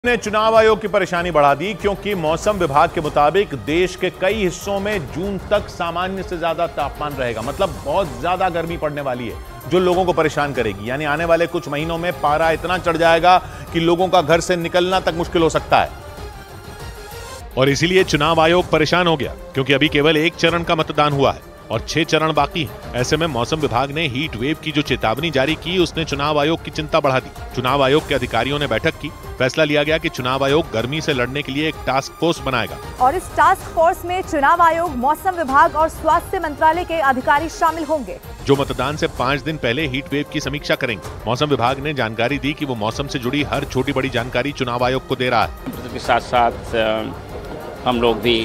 ने चुनाव आयोग की परेशानी बढ़ा दी क्योंकि मौसम विभाग के मुताबिक देश के कई हिस्सों में जून तक सामान्य से ज्यादा तापमान रहेगा। मतलब बहुत ज्यादा गर्मी पड़ने वाली है जो लोगों को परेशान करेगी। यानी आने वाले कुछ महीनों में पारा इतना चढ़ जाएगा कि लोगों का घर से निकलना तक मुश्किल हो सकता है। और इसीलिए चुनाव आयोग परेशान हो गया क्योंकि अभी केवल एक चरण का मतदान हुआ है और 6 चरण बाकी हैं। ऐसे में मौसम विभाग ने हीट वेव की जो चेतावनी जारी की उसने चुनाव आयोग की चिंता बढ़ा दी। चुनाव आयोग के अधिकारियों ने बैठक की, फैसला लिया गया कि चुनाव आयोग गर्मी से लड़ने के लिए एक टास्क फोर्स बनाएगा और इस टास्क फोर्स में चुनाव आयोग, मौसम विभाग और स्वास्थ्य मंत्रालय के अधिकारी शामिल होंगे जो मतदान से 5 दिन पहले हीट वेव की समीक्षा करेंगे। मौसम विभाग ने जानकारी दी कि वो मौसम से जुड़ी हर छोटी बड़ी जानकारी चुनाव आयोग को दे रहा है। के साथ साथ हम लोग भी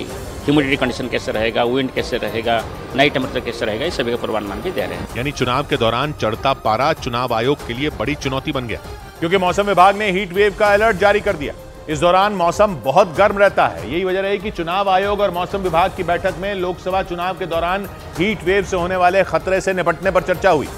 ह्यूमिडिटी कंडीशन कैसे रहेगा, विंड कैसे रहेगा, नाइट टेम्परेचर कैसे रहेगा, इस सभी का पूर्वानुमान भी दे रहे हैं। यानी चुनाव के दौरान चढ़ता पारा चुनाव आयोग के लिए बड़ी चुनौती बन गया क्योंकि मौसम विभाग ने हीट वेव का अलर्ट जारी कर दिया। इस दौरान मौसम बहुत गर्म रहता है। यही वजह रही कि चुनाव आयोग और मौसम विभाग की बैठक में लोकसभा चुनाव के दौरान हीट वेव से होने वाले खतरे से निपटने पर चर्चा हुई।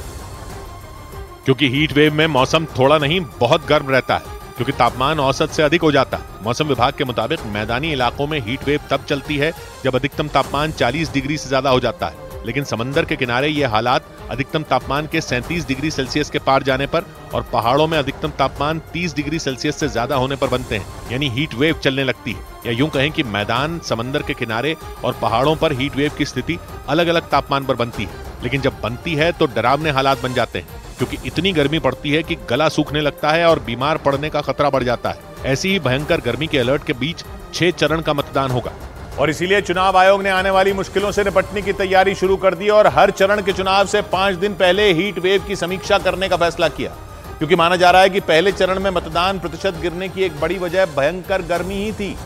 क्योंकि हीट वेव में मौसम थोड़ा नहीं बहुत गर्म रहता है क्योंकि तापमान औसत से अधिक हो जाता है। मौसम विभाग के मुताबिक मैदानी इलाकों में हीट वेव तब चलती है जब अधिकतम तापमान 40 डिग्री से ज्यादा हो जाता है, लेकिन समंदर के किनारे ये हालात अधिकतम तापमान के 37 डिग्री सेल्सियस के पार जाने पर और पहाड़ों में अधिकतम तापमान 30 डिग्री सेल्सियस से ज्यादा होने पर बनते हैं। यानी हीट वेव चलने लगती है, या यूं कहें कि मैदान, समंदर के किनारे और पहाड़ों पर हीट वेव की स्थिति अलग अलग तापमान पर बनती है, लेकिन जब बनती है तो डरावने हालात बन जाते हैं क्योंकि इतनी गर्मी पड़ती है कि गला सूखने लगता है और बीमार पड़ने का खतरा बढ़ जाता है। ऐसी ही भयंकर गर्मी के अलर्ट के बीच 6 चरण का मतदान होगा और इसीलिए चुनाव आयोग ने आने वाली मुश्किलों से निपटने की तैयारी शुरू कर दी और हर चरण के चुनाव से 5 दिन पहले हीट वेव की समीक्षा करने का फैसला किया क्योंकि माना जा रहा है कि पहले चरण में मतदान प्रतिशत गिरने की एक बड़ी वजह भयंकर गर्मी ही थी।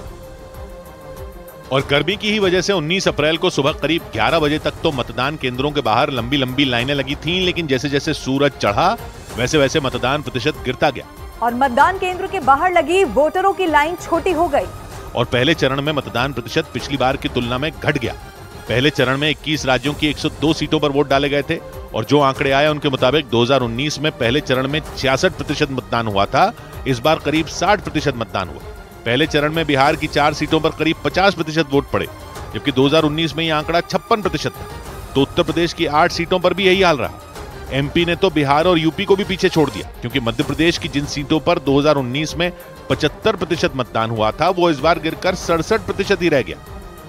और गर्मी की ही वजह से 19 अप्रैल को सुबह करीब 11 बजे तक तो मतदान केंद्रों के बाहर लंबी लंबी लाइनें लगी थीं, लेकिन जैसे जैसे सूरज चढ़ा वैसे वैसे मतदान प्रतिशत गिरता गया और मतदान केंद्र के बाहर लगी वोटरों की लाइन छोटी हो गई और पहले चरण में मतदान प्रतिशत पिछली बार की तुलना में घट गया। पहले चरण में 21 राज्यों की 102 सीटों पर वोट डाले गए थे और जो आंकड़े आए उनके मुताबिक 2019 में पहले चरण में 66% मतदान हुआ था, इस बार करीब 60% मतदान हुआ। पहले चरण में बिहार की 4 सीटों पर करीब 50% वोट पड़े, जबकि 2019 में यह आंकड़ा 56% था। तो उत्तर प्रदेश की 8 सीटों पर भी यही हाल रहा। एमपी ने तो बिहार और यूपी को भी पीछे छोड़ दिया क्योंकि मध्य प्रदेश की जिन सीटों पर 2019 में 75% मतदान हुआ था वो इस बार गिरकर 67% ही रह गया।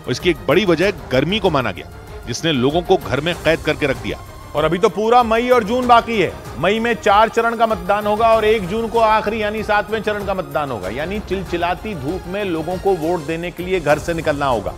और इसकी एक बड़ी वजह गर्मी को माना गया जिसने लोगों को घर में कैद करके रख दिया। और अभी तो पूरा मई और जून बाकी है। मई में 4 चरण का मतदान होगा और 1 जून को आखिरी यानी 7वें चरण का मतदान होगा। यानी चिलचिलाती धूप में लोगों को वोट देने के लिए घर से निकलना होगा।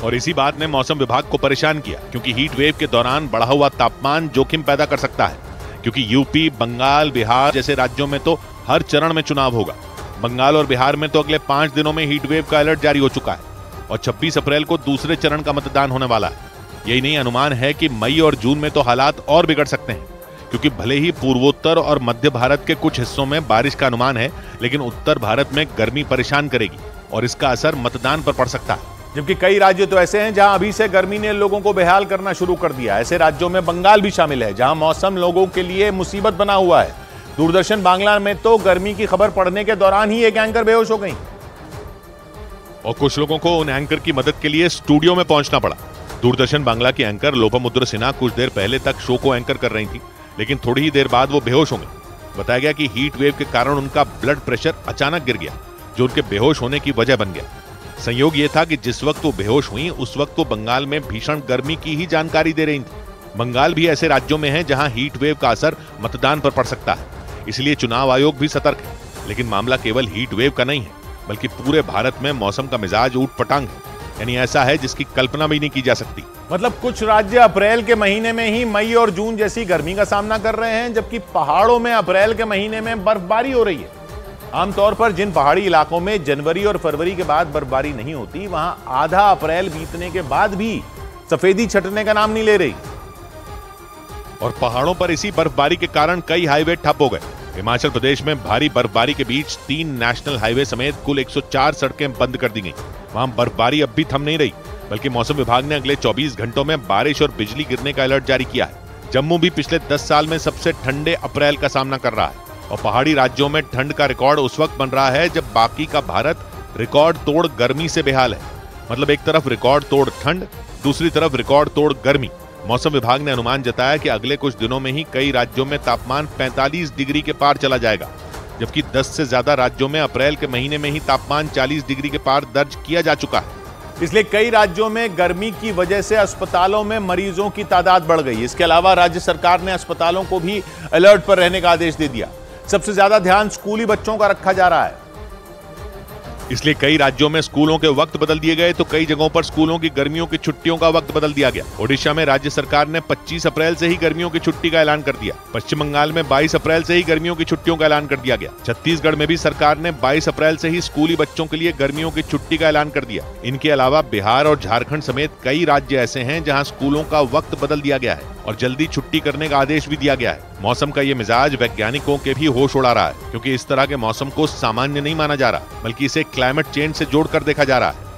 और इसी बात ने मौसम विभाग को परेशान किया क्योंकि हीट वेव के दौरान बढ़ा हुआ तापमान जोखिम पैदा कर सकता है क्योंकि यूपी, बंगाल, बिहार जैसे राज्यों में तो हर चरण में चुनाव होगा। बंगाल और बिहार में तो अगले 5 दिनों में हीट वेव का अलर्ट जारी हो चुका है और 26 अप्रैल को दूसरे चरण का मतदान होने वाला है। यही नहीं, अनुमान है कि मई और जून में तो हालात और बिगड़ सकते हैं क्योंकि भले ही पूर्वोत्तर और मध्य भारत के कुछ हिस्सों में बारिश का अनुमान है, लेकिन उत्तर भारत में गर्मी परेशान करेगी और इसका असर मतदान पर पड़ सकता है। जबकि कई राज्य तो ऐसे हैं जहां अभी से गर्मी ने लोगों को बेहाल करना शुरू कर दिया। ऐसे राज्यों में बंगाल भी शामिल है जहां मौसम लोगों के लिए मुसीबत बना हुआ है। दूरदर्शन बांग्ला में तो गर्मी की खबर पढ़ने के दौरान ही एक एंकर बेहोश हो गई और कुछ लोगों को उन एंकर की मदद के लिए स्टूडियो में पहुंचना पड़ा। दूरदर्शन बांग्ला की एंकर लोपामुद्रा सिन्हा कुछ देर पहले तक शो को एंकर कर रही थी, लेकिन थोड़ी ही देर बाद वो बेहोश हो गई। बताया गया कि हीट वेव के कारण उनका ब्लड प्रेशर अचानक गिर गया जो उनके बेहोश होने की वजह बन गया। संयोग ये था कि जिस वक्त वो बेहोश हुई उस वक्त वो बंगाल में भीषण गर्मी की ही जानकारी दे रही थी। बंगाल भी ऐसे राज्यों में है जहां हीट वेव का असर मतदान पर पड़ सकता है, इसलिए चुनाव आयोग भी सतर्क है। लेकिन मामला केवल हीट वेव का नहीं है बल्कि पूरे भारत में मौसम का मिजाज ऊट पटांग है, यानी ऐसा है जिसकी कल्पना भी नहीं की जा सकती। मतलब कुछ राज्य अप्रैल के महीने में ही मई और जून जैसी गर्मी का सामना कर रहे हैं, जबकि पहाड़ों में अप्रैल के महीने में बर्फबारी हो रही है। आमतौर पर जिन पहाड़ी इलाकों में जनवरी और फरवरी के बाद बर्फबारी नहीं होती, वहां आधा अप्रैल बीतने के बाद भी सफेदी छटने का नाम नहीं ले रही। और पहाड़ों पर इसी बर्फबारी के कारण कई हाईवे ठप हो गए। हिमाचल प्रदेश में भारी बर्फबारी के बीच 3 नेशनल हाईवे समेत कुल 104 सड़कें बंद कर दी गई। वहां बर्फबारी अब भी थम नहीं रही, बल्कि मौसम विभाग ने अगले 24 घंटों में बारिश और बिजली गिरने का अलर्ट जारी किया है। जम्मू भी पिछले 10 साल में सबसे ठंडे अप्रैल का सामना कर रहा है और पहाड़ी राज्यों में ठंड का रिकॉर्ड उस वक्त बन रहा है जब बाकी का भारत रिकॉर्ड तोड़ गर्मी से बेहाल है। मतलब एक तरफ रिकॉर्ड तोड़ ठंड, दूसरी तरफ रिकॉर्ड तोड़ गर्मी। मौसम विभाग ने अनुमान जताया कि अगले कुछ दिनों में ही कई राज्यों में तापमान 45 डिग्री के पार चला जाएगा, जबकि 10 से ज्यादा राज्यों में अप्रैल के महीने में ही तापमान 40 डिग्री के पार दर्ज किया जा चुका है। इसलिए कई राज्यों में गर्मी की वजह से अस्पतालों में मरीजों की तादाद बढ़ गई। इसके अलावा राज्य सरकार ने अस्पतालों को भी अलर्ट पर रहने का आदेश दे दिया। सबसे ज्यादा ध्यान स्कूली बच्चों का रखा जा रहा है। इसलिए कई राज्यों में स्कूलों के वक्त बदल दिए गए तो कई जगहों पर स्कूलों की गर्मियों की छुट्टियों का वक्त बदल दिया गया। ओडिशा में राज्य सरकार ने 25 अप्रैल से ही गर्मियों की छुट्टी का ऐलान कर दिया। पश्चिम बंगाल में 22 अप्रैल से ही गर्मियों की छुट्टियों का ऐलान कर दिया गया। छत्तीसगढ़ में भी सरकार ने 22 अप्रैल से ही स्कूली बच्चों के लिए गर्मियों की छुट्टी का ऐलान कर दिया। इनके अलावा बिहार और झारखंड समेत कई राज्य ऐसे हैं जहां स्कूलों का वक्त बदल दिया गया है और जल्दी छुट्टी करने का आदेश भी दिया गया है। मौसम का ये मिजाज वैज्ञानिकों के भी होश उड़ा रहा है, क्योंकि इस तरह के मौसम को सामान्य नहीं माना जा रहा, बल्कि इसे क्लाइमेट चेंज से जोड़कर देखा जा रहा है।